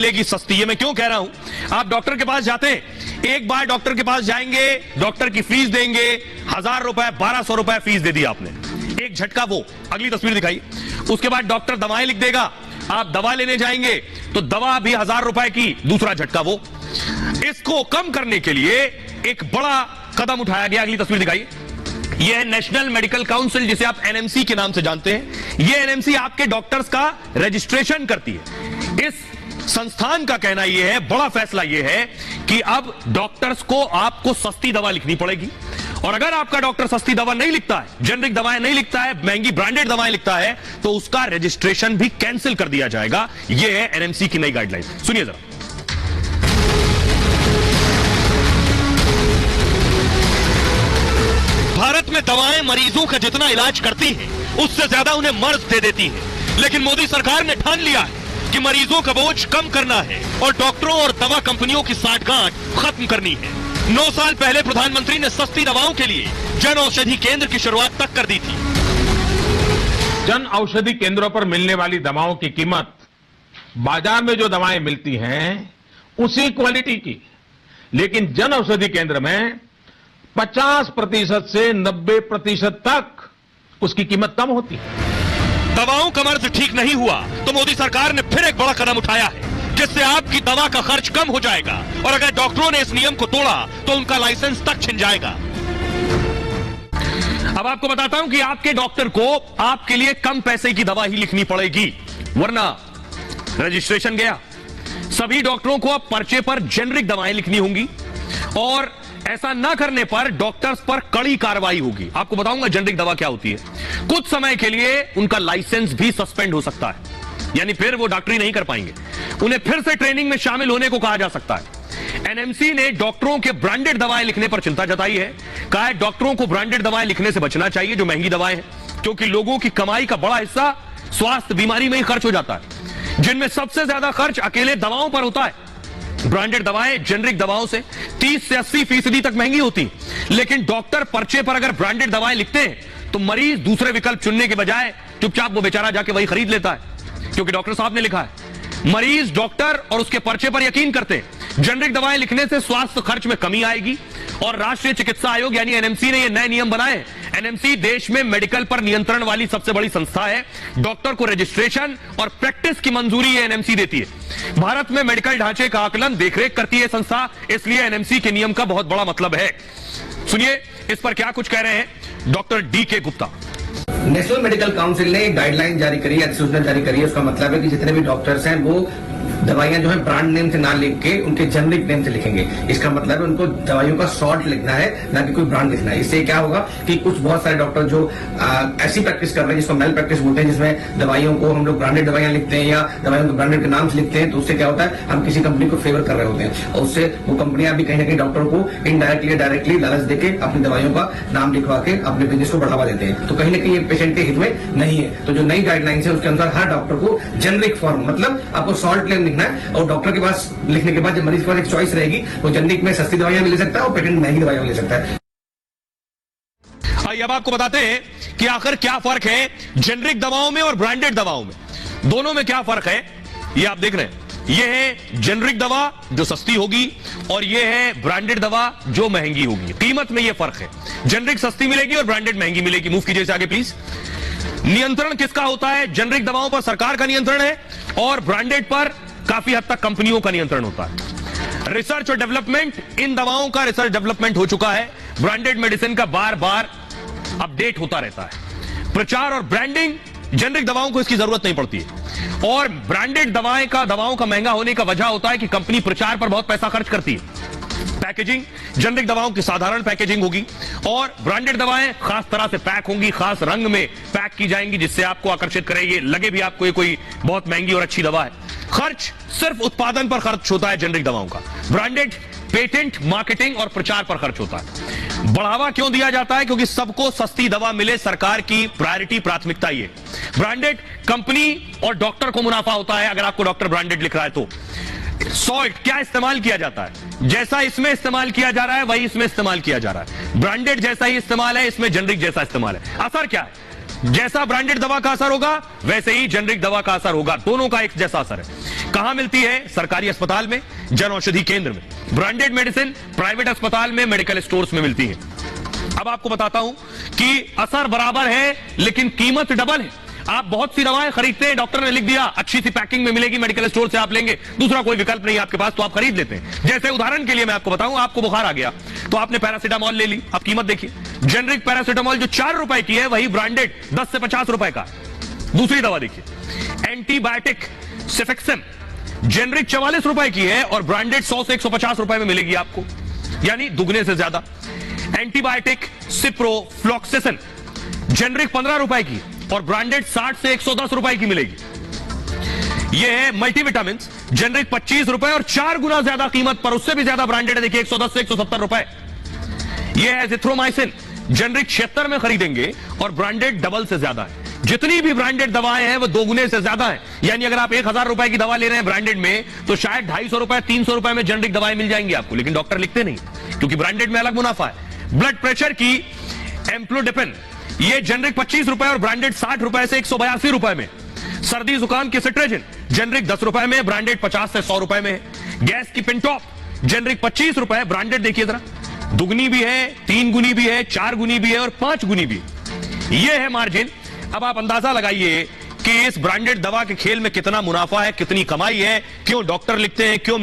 मिलेगी सस्ती। ये मैं क्यों कह रहा हूं, आप डॉक्टर के पास जाते हैं, एक बार डॉक्टर के पास जाएंगे, डॉक्टर की फीस देंगे 1000 रुपए 1200 रुपए फीस दे दी आपने, एक झटका वो। अगली तस्वीर दिखाई, उसके बाद डॉक्टर दवाएं लिख देगा, आप दवा लेने जाएंगे तो दवा भी 1000 रुपए की, दूसरा झटका वो। इसको कम करने के लिए एक बड़ा कदम उठाया गया। अगली तस्वीर दिखाई, यह है नेशनल मेडिकल काउंसिल, जिसे आप एनएमसी के नाम से जानते हैं। यह एनएमसी आपके डॉक्टर्स का रजिस्ट्रेशन करती है। इस संस्थान का कहना यह है, बड़ा फैसला यह है कि अब डॉक्टर्स को आपको सस्ती दवा लिखनी पड़ेगी, और अगर आपका डॉक्टर सस्ती दवा नहीं लिखता है, जेनरिक दवाएं नहीं लिखता है, महंगी ब्रांडेड दवाएं लिखता है, तो उसका रजिस्ट्रेशन भी कैंसिल कर दिया जाएगा। यह है एनएमसी की नई गाइडलाइन। सुनिए जरा। भारत में दवाएं मरीजों का जितना इलाज करती हैं, उससे ज्यादा उन्हें मर्ज दे देती हैं। लेकिन मोदी सरकार ने ठान लिया है कि मरीजों का बोझ कम करना है और डॉक्टरों और दवा कंपनियों की साठगांठ खत्म करनी है। 9 साल पहले प्रधानमंत्री ने सस्ती दवाओं के लिए जन औषधि केंद्र की शुरुआत तक कर दी थी। जन औषधि केंद्रों पर मिलने वाली दवाओं की कीमत बाजार में जो दवाएं मिलती हैं उसी क्वालिटी की, लेकिन जन औषधि केंद्र में 50% से 90% तक उसकी कीमत कम होती है। दवाओं का मर्ज ठीक नहीं हुआ तो मोदी सरकार ने फिर एक बड़ा कदम उठाया है, जिससे आपकी दवा का खर्च कम हो जाएगा, और अगर डॉक्टरों ने इस नियम को तोड़ा तो उनका लाइसेंस तक छिन जाएगा। अब आपको बताता हूं कि आपके डॉक्टर को आपके लिए कम पैसे की दवा ही लिखनी पड़ेगी, वरना रजिस्ट्रेशन गया। सभी डॉक्टरों को अब पर्चे पर जेनरिक दवाएं लिखनी होंगी, और ऐसा ना करने पर डॉक्टर्स पर कड़ी कार्रवाई होगी। आपको बताऊंगा जेनरिक दवा क्या होती है। कुछ समय के लिए उनका लाइसेंस भी सस्पेंड हो सकता है, यानी फिर वो डॉक्टरी नहीं कर पाएंगे, उन्हें फिर से ट्रेनिंग में शामिल होने को कहा जा सकता है। एनएमसी ने डॉक्टरों के ब्रांडेड दवाएं लिखने पर चिंता जताई है। कहा है डॉक्टरों को ब्रांडेड दवाएं लिखने से बचना चाहिए, जो महंगी दवाएं हैं, क्योंकि लोगों की कमाई का बड़ा हिस्सा स्वास्थ्य बीमारी में ही खर्च हो जाता है, जिनमें सबसे ज्यादा खर्च अकेले दवाओं पर होता है। ब्रांडेड दवाएं जेनरिक दवाओं से 30 से 80% तक महंगी होती, लेकिन डॉक्टर पर्चे पर अगर ब्रांडेड दवाएं लिखते हैं तो मरीज दूसरे विकल्प चुनने के बजाय चुपचाप वो बेचारा जाके वही खरीद लेता है, क्योंकि डॉक्टर साहब ने लिखा है। मरीज डॉक्टर और उसके पर्चे पर यकीन करते हैं। जेनरिक दवाएं लिखने से स्वास्थ्य खर्च में कमी आएगी, और राष्ट्रीय चिकित्सा आयोग यानी एनएमसी ने ये नए नियम बनाए। एनएमसी देश में मेडिकल पर नियंत्रण वाली सबसे बड़ी संस्था है। डॉक्टर को रजिस्ट्रेशन और प्रैक्टिस की मंजूरी ये एनएमसी देती है। भारत में मेडिकल ढांचे का आकलन देखरेख करती है संस्था, इसलिए एनएमसी के नियम का बहुत बड़ा मतलब है। सुनिए इस पर क्या कुछ कह रहे हैं doctor DK Gupta. National medical council ने एक गाइडलाइन जारी करी है, अधिसूचना जारी करी है। उसका मतलब है कि जितने भी डॉक्टर्स हैं वो दवाइयां जो है ब्रांड नेम से ना लिख के उनके जेनरिक नेम से लिखेंगे। इसका मतलब है उनको दवाइयों का शॉर्ट लिखना है, ना कि कोई ब्रांड लिखना है। इससे क्या होगा कि कुछ बहुत सारे डॉक्टर जो ऐसी प्रैक्टिस कर रहे हैं जिसको मेल प्रैक्टिस बोलते हैं, जिसमें दवाइयों को हम लोग ब्रांडेड दवाइयां लिखते हैं या दवाइयों को ब्रांडेड के नाम से लिखते हैं, तो उससे क्या होता है हम किसी कंपनी को फेवर कर रहे होते हैं, और उससे वो कंपनियां भी कहीं ना कहीं डॉक्टरों को इनडायरेक्टली डायरेक्टली लालच देके अपनी दवाइयों का नाम लिखवा के अपने बिजनेस को बढ़ावा देते हैं। तो कहीं ना कहीं ये पेशेंट के हित में नहीं है। तो जो नई गाइडलाइंस है उसके अनुसार हर डॉक्टर को जेनरिक फॉर्म, मतलब आपको शॉर्ट नेम लिखना है, और डॉक्टर के पास लिखने के बाद जब मरीज के पास एक चॉइस रहेगी, वो जेनरिक में सस्ती दवाइयां भी ले सकता है और पेटेंट महंगी दवाइयां ले सकता है। आइए अब आपको बताते हैं कि आखिर क्या फर्क है जेनरिक दवाओं में और ब्रांडेड दवाओं में। दोनों में क्या फर्क है ये आप देख रहे हैं। ये है जेनरिक दवा जो सस्ती होगी, और ये है ब्रांडेड दवा जो महंगी होगी। कीमत में ये फर्क है, जेनरिक सस्ती मिलेगी और ब्रांडेड महंगी मिलेगी। मूव कीजिए इसे आगे प्लीज। नियंत्रण किसका होता है? जेनरिक दवाओं पर सरकार का नियंत्रण है, और ब्रांडेड पर काफी हद तक कंपनियों का नियंत्रण होता है। रिसर्च और डेवलपमेंट, इन दवाओं का रिसर्च डेवलपमेंट हो चुका है। ब्रांडेड मेडिसिन का बार बार अपडेट होता रहता है। प्रचार और ब्रांडिंग, जेनरिक दवाओं को इसकी जरूरत नहीं पड़ती है, और ब्रांडेड दवाओं का महंगा होने का वजह होता है कि कंपनी प्रचार पर बहुत पैसा खर्च करती है। पैकेजिंग, जेनरिक दवाओं की साधारण पैकेजिंग होगी, और ब्रांडेड दवाएं खास तरह से पैक होंगी, खास रंग में पैक की जाएंगी, जिससे आपको आकर्षित करेगी, लगे भी आपको ये कोई बहुत महंगी और अच्छी दवा है। खर्च सिर्फ उत्पादन पर खर्च होता है जेनरिक दवाओं का। ब्रांडेड पेटेंट, मार्केटिंग और प्रचार पर खर्च होता है। बढ़ावा क्यों दिया जाता है? क्योंकि सबको सस्ती दवा मिले, सरकार की प्रायोरिटी, प्राथमिकता ये। ब्रांडेड कंपनी और डॉक्टर को मुनाफा होता है अगर आपको डॉक्टर ब्रांडेड लिख रहा है तो। सॉल्ट क्या इस्तेमाल किया जाता है? जैसा इसमें इस्तेमाल किया जा रहा है वही इसमें इस्तेमाल किया जा रहा है। ब्रांडेड जैसा ही इस्तेमाल है, इसमें जेनरिक जैसा इस्तेमाल है। असर क्या है? जैसा ब्रांडेड दवा का असर होगा वैसे ही जेनरिक दवा का असर होगा, दोनों का एक जैसा असर है। कहां मिलती है? सरकारी अस्पताल में, जन औषधि केंद्र में। ब्रांडेड मेडिसिन प्राइवेट अस्पताल में, मेडिकल स्टोर्स में मिलती है। अब आपको बताता हूं कि असर बराबर है लेकिन कीमत डबल है। आप बहुत सी दवाएं खरीदते हैं, डॉक्टर ने लिख दिया अच्छी सी पैकिंग में मिलेगी, मेडिकल स्टोर से आप लेंगे, दूसरा कोई विकल्प नहीं आपके पास, तो आप खरीद लेते हैं। जैसे उदाहरण के लिए मैं आपको बताऊं, आपको बुखार आ गया तो आपने पैरासीटामोल ले ली। अब कीमत देखिए, जेनरिक पैरासीटामोल जो 4 रुपए की है वही ब्रांडेड 10 से 50 रुपए का। दूसरी दवा देखिए, एंटीबायोटिक सेफेक्सेम, जेनरिक 44 रुपए की है और ब्रांडेड 100 से 150 रुपए में मिलेगी आपको, यानी दुगने से ज्यादा। एंटीबायोटिक सिप्रोफ्लॉक्सेसिन, जेनरिक 15 रुपए की और ब्रांडेड 60 से 110 रुपए की मिलेगी। यह है मल्टीविटामिन, जेनरिक 25 रुपए और 4 गुना ज्यादा कीमत पर उससे भी ज्यादा ब्रांडेड है, देखिए 110 से 170 रुपए। यह है जिथ्रोमाइसिन, जेनरिक 76 में खरीदेंगे और ब्रांडेड डबल से ज्यादा है। जितनी भी ब्रांडेड दवाएं हैं वो 2 गुने से ज्यादा है, यानी अगर आप 1000 रुपए की दवा ले रहे हैं ब्रांडेड में तो शायद 250 रुपए 300 रुपए में जेनरिक दवाएं मिल जाएंगी आपको, लेकिन डॉक्टर लिखते नहीं क्योंकि ब्रांडेड में अलग मुनाफा है। ब्लड प्रेशर की एम्प्लोडिपिन, ये जेनरिक 25 रुपए और ब्रांडेड 60 रुपए से 182 रुपए में। सर्दी जुकाम की सिट्रेजिन, जेनरिक 10 रुपए में, ब्रांडेड 50 से 100 रुपए में। गैस की पिंटॉप, जेनरिक 25 रुपए, ब्रांडेड देखिए जरा, दुगनी भी है, 3 गुनी भी है, 4 गुनी भी है और 5 गुनी भी। ये है मार्जिन। अब आप अंदाजा लगाइए कि इस ब्रांडेड दवा के खेल में कितना मुनाफा है, कितनी कमाई है, क्यों डॉक्टर लिखते हैं, क्यों